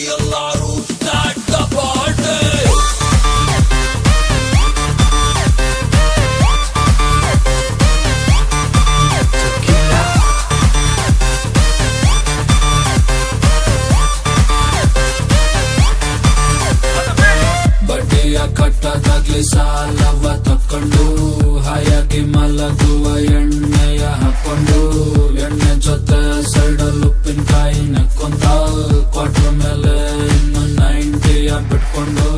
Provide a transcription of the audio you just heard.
ಎಲ್ಲಾರು start the party. ಬಡ್ಡಿಯ ಕಟ್ಟದಾಗ್ಲಿ ಸಾಲವ ತಕ್ಕೊಂಡು ಹಾಯಾಗಿ ಮಲಗುವ ಎಣ್ಣೆಯ ಹಾಕೊಂಡು ಎಣ್ಣೆ ಜೊತೆ ಸೈಡಲ್ಲಿ ಉಪ್ಪಿನಕಾಯಿ ನೆಕ್ಕೊಂತ ಕ್ವಾರ್ಟರ್ ಮೇಲೆ ಇನ್ನು 90ಯ ಬಿಟ್ಕೊಂಡು